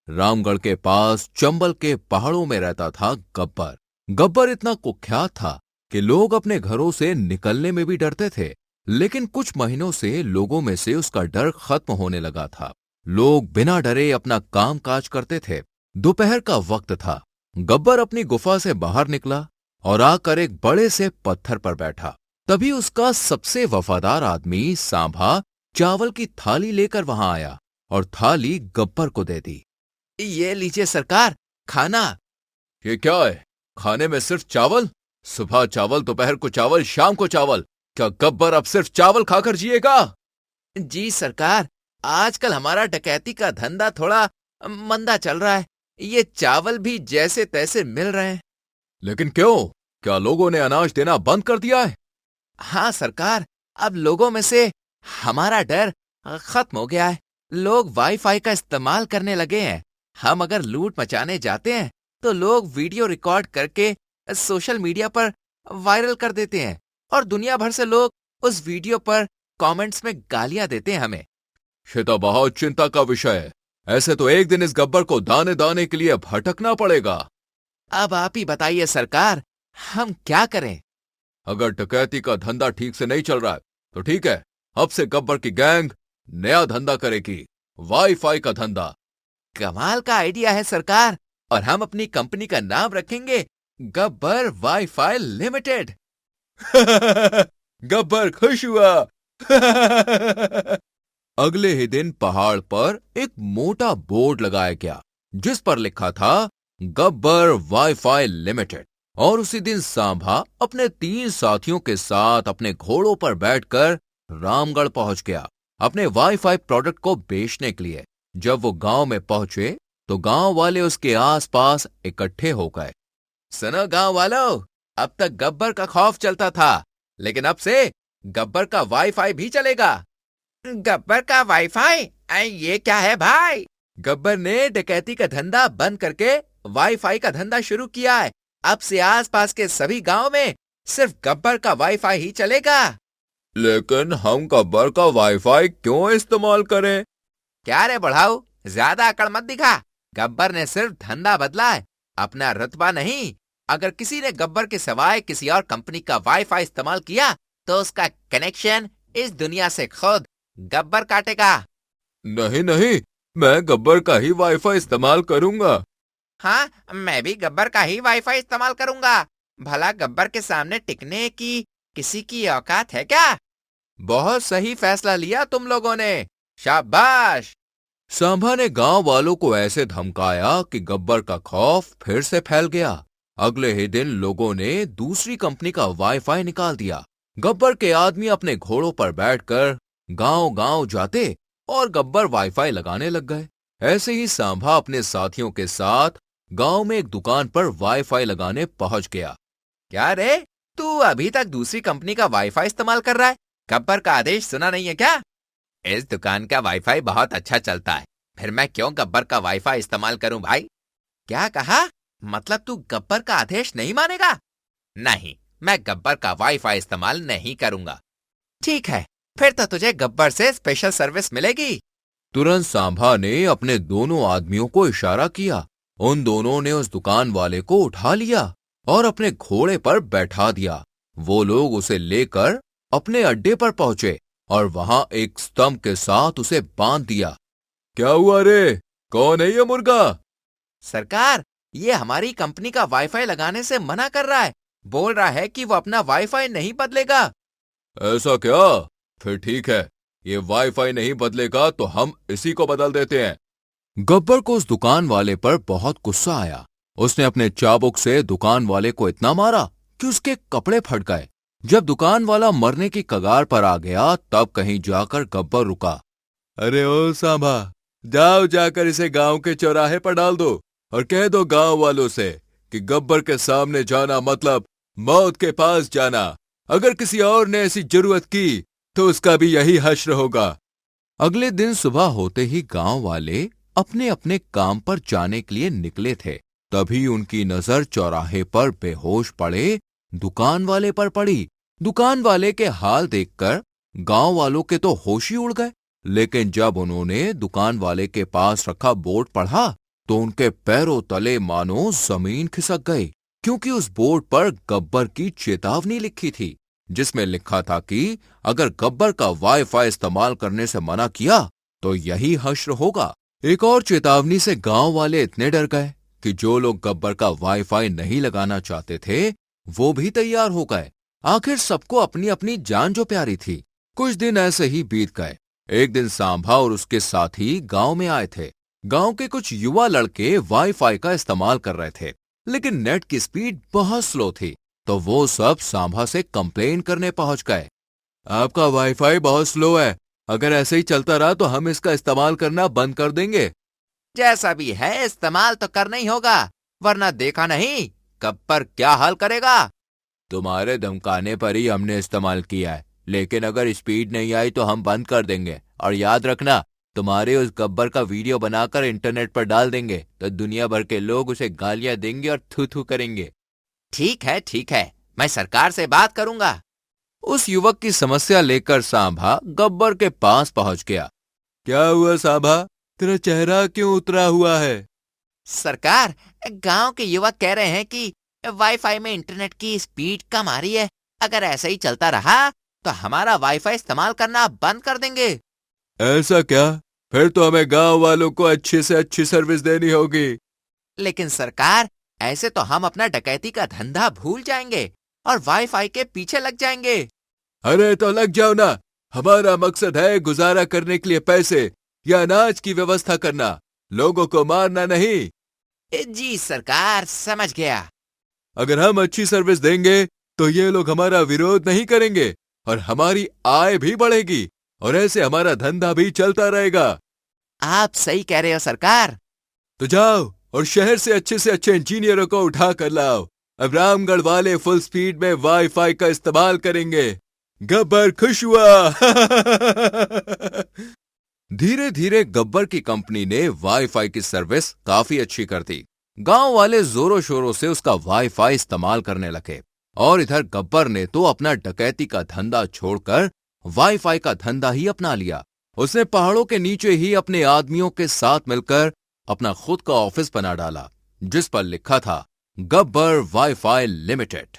रामगढ़ के पास चंबल के पहाड़ों में रहता था गब्बर। गब्बर इतना कुख्यात था कि लोग अपने घरों से निकलने में भी डरते थे। लेकिन कुछ महीनों से लोगों में से उसका डर खत्म होने लगा था। लोग बिना डरे अपना काम काज करते थे। दोपहर का वक्त था। गब्बर अपनी गुफा से बाहर निकला और आकर एक बड़े से पत्थर पर बैठा। तभी उसका सबसे वफादार आदमी सांभा चावल की थाली लेकर वहां आया और थाली गब्बर को दे दी। ये लीजिए सरकार, खाना। ये क्या है? खाने में सिर्फ चावल? सुबह चावल, दोपहर को चावल, शाम को चावल। क्या गब्बर अब सिर्फ चावल खाकर जिएगा? जी सरकार, आजकल हमारा डकैती का धंधा थोड़ा मंदा चल रहा है। ये चावल भी जैसे तैसे मिल रहे हैं। लेकिन क्यों? क्या लोगों ने अनाज देना बंद कर दिया है? हाँ सरकार, अब लोगों में से हमारा डर खत्म हो गया है। लोग वाईफाई का इस्तेमाल करने लगे हैं। हम अगर लूट मचाने जाते हैं तो लोग वीडियो रिकॉर्ड करके सोशल मीडिया पर वायरल कर देते हैं और दुनिया भर से लोग उस वीडियो पर कमेंट्स में गालियां देते हैं हमें। ये तो बहुत चिंता का विषय है। ऐसे तो एक दिन इस गब्बर को दाने दाने के लिए भटकना पड़ेगा। अब आप ही बताइए सरकार, हम क्या करें? अगर डकैती का धंधा ठीक से नहीं चल रहा है तो ठीक है, अब से गब्बर की गैंग नया धंधा करेगी, वाईफाई का धंधा। कमाल का आइडिया है सरकार, और हम अपनी कंपनी का नाम रखेंगे गब्बर वाईफाई लिमिटेड। गब्बर खुश हुआ। अगले ही दिन पहाड़ पर एक मोटा बोर्ड लगाया गया जिस पर लिखा था गब्बर वाईफाई लिमिटेड। और उसी दिन सांभा अपने 3 साथियों के साथ अपने घोड़ों पर बैठकर रामगढ़ पहुंच गया अपने वाईफाई प्रोडक्ट को बेचने के लिए। जब वो गांव में पहुंचे तो गांव वाले उसके आसपास इकट्ठे हो गए। सुनो गांव वालों, अब तक गब्बर का खौफ चलता था, लेकिन अब से गब्बर का वाईफाई भी चलेगा। गब्बर का वाईफाई? ये क्या है भाई? गब्बर ने डकैती का धंधा बंद करके वाईफाई का धंधा शुरू किया है। अब से आसपास के सभी गांव में सिर्फ गब्बर का वाईफाई ही चलेगा। लेकिन हम गब्बर का वाईफाई क्यों इस्तेमाल करें? क्या रे बढ़ाऊ, ज्यादा अकड़ मत दिखा। गब्बर ने सिर्फ धंधा बदला है, अपना रुतबा नहीं। अगर किसी ने गब्बर के सिवाय किसी और कंपनी का वाईफाई इस्तेमाल किया तो उसका कनेक्शन इस दुनिया से खुद गब्बर काटेगा। नहीं नहीं, मैं गब्बर का ही वाईफाई इस्तेमाल करूंगा। हाँ, मैं भी गब्बर का ही वाईफाई इस्तेमाल करूंगा। भला गब्बर के सामने टिकने की किसी की औकात है क्या? बहुत सही फैसला लिया तुम लोगों ने, शाबाश। सांभा ने गांव वालों को ऐसे धमकाया कि गब्बर का खौफ फिर से फैल गया। अगले ही दिन लोगों ने दूसरी कंपनी का वाईफाई निकाल दिया। गब्बर के आदमी अपने घोड़ों पर बैठकर गांव-गांव जाते और गब्बर वाईफाई लगाने लग गए। ऐसे ही सांभा अपने साथियों के साथ गांव में एक दुकान पर वाईफाई लगाने पहुंच गया। क्या रे, तू अभी तक दूसरी कंपनी का वाईफाई इस्तेमाल कर रहा है? गब्बर का आदेश सुना नहीं है क्या? इस दुकान का वाईफाई बहुत अच्छा चलता है, फिर मैं क्यों गब्बर का वाईफाई इस्तेमाल करूं भाई? क्या कहा? मतलब तू गब्बर का आदेश नहीं मानेगा? नहीं, मैं गब्बर का वाईफाई इस्तेमाल नहीं करूंगा। ठीक है, फिर तो तुझे गब्बर से स्पेशल सर्विस मिलेगी। तुरंत सांभा ने अपने दोनों आदमियों को इशारा किया। उन दोनों ने उस दुकान वाले को उठा लिया और अपने घोड़े पर बैठा दिया। वो लोग उसे लेकर अपने अड्डे पर पहुंचे और वहां एक स्तंभ के साथ उसे बांध दिया। क्या हुआ रे? कौन है ये मुर्गा? सरकार, ये हमारी कंपनी का वाईफाई लगाने से मना कर रहा है। बोल रहा है कि वो अपना वाईफाई नहीं बदलेगा। ऐसा क्या? फिर ठीक है, ये वाईफाई नहीं बदलेगा तो हम इसी को बदल देते हैं। गब्बर को उस दुकान वाले पर बहुत गुस्सा आया। उसने अपने चाबुक से दुकान वाले को इतना मारा कि उसके कपड़े फट गए। जब दुकान वाला मरने की कगार पर आ गया तब कहीं जाकर गब्बर रुका। अरे ओ सांभा, जाओ जाकर इसे गांव के चौराहे पर डाल दो और कह दो गांव वालों से कि गब्बर के सामने जाना मतलब मौत के पास जाना। अगर किसी और ने ऐसी जरूरत की तो उसका भी यही हश्र होगा। अगले दिन सुबह होते ही गांव वाले अपने अपने काम पर जाने के लिए निकले थे। तभी उनकी नजर चौराहे पर बेहोश पड़े दुकान वाले पर पड़ी। दुकान वाले के हाल देखकर गांव वालों के तो होश ही उड़ गए। लेकिन जब उन्होंने दुकान वाले के पास रखा बोर्ड पढ़ा तो उनके पैरों तले मानो जमीन खिसक गई, क्योंकि उस बोर्ड पर गब्बर की चेतावनी लिखी थी, जिसमें लिखा था कि अगर गब्बर का वाईफाई इस्तेमाल करने से मना किया तो यही हश्र होगा। एक और चेतावनी से गांव वाले इतने डर गए कि जो लोग गब्बर का वाईफाई नहीं लगाना चाहते थे वो भी तैयार हो गए। आखिर सबको अपनी अपनी जान जो प्यारी थी। कुछ दिन ऐसे ही बीत गए। एक दिन सांभा और उसके साथी गांव में आए थे। गांव के कुछ युवा लड़के वाईफाई का इस्तेमाल कर रहे थे, लेकिन नेट की स्पीड बहुत स्लो थी, तो वो सब सांभा से कंप्लेन करने पहुंच गए। आपका वाईफाई बहुत स्लो है, अगर ऐसे ही चलता रहा तो हम इसका इस्तेमाल करना बंद कर देंगे। जैसा भी है इस्तेमाल तो करना ही होगा, वरना देखा नहीं गब्बर क्या हाल करेगा। तुम्हारे धमकाने पर ही हमने इस्तेमाल किया है, लेकिन अगर स्पीड नहीं आई तो हम बंद कर देंगे। और याद रखना, तुम्हारे उस गब्बर का वीडियो बनाकर इंटरनेट पर डाल देंगे तो दुनिया भर के लोग उसे गालियां देंगे और थू थू करेंगे। ठीक है, मैं सरकार से बात करूंगा। उस युवक की समस्या लेकर सांभा गब्बर के पास पहुंच गया। क्या हुआ सांभा, तेरा चेहरा क्यों उतरा हुआ है? सरकार, गांव के युवक कह रहे हैं कि वाईफाई में इंटरनेट की स्पीड कम आ रही है। अगर ऐसा ही चलता रहा तो हमारा वाईफाई इस्तेमाल करना बंद कर देंगे। ऐसा क्या? फिर तो हमें गांव वालों को अच्छी से अच्छी सर्विस देनी होगी। लेकिन सरकार, ऐसे तो हम अपना डकैती का धंधा भूल जाएंगे और वाईफाई के पीछे लग जाएंगे। अरे तो लग जाओ ना, हमारा मकसद है गुजारा करने के लिए पैसे या अनाज की व्यवस्था करना, लोगों को मारना नहीं। जी सरकार, समझ गया। अगर हम अच्छी सर्विस देंगे तो ये लोग हमारा विरोध नहीं करेंगे और हमारी आय भी बढ़ेगी और ऐसे हमारा धंधा भी चलता रहेगा। आप सही कह रहे हो सरकार। तो जाओ और शहर से अच्छे इंजीनियरों को उठा कर लाओ। अब रामगढ़ वाले फुल स्पीड में वाईफाई का इस्तेमाल करेंगे। गब्बर खुश हुआ। धीरे धीरे गब्बर की कंपनी ने वाईफाई की सर्विस काफी अच्छी कर दी। गांव वाले जोरों शोरों से उसका वाईफाई इस्तेमाल करने लगे और इधर गब्बर ने तो अपना डकैती का धंधा छोड़कर वाईफाई का धंधा ही अपना लिया। उसने पहाड़ों के नीचे ही अपने आदमियों के साथ मिलकर अपना खुद का ऑफिस बना डाला, जिस पर लिखा था गब्बर वाईफाई लिमिटेड।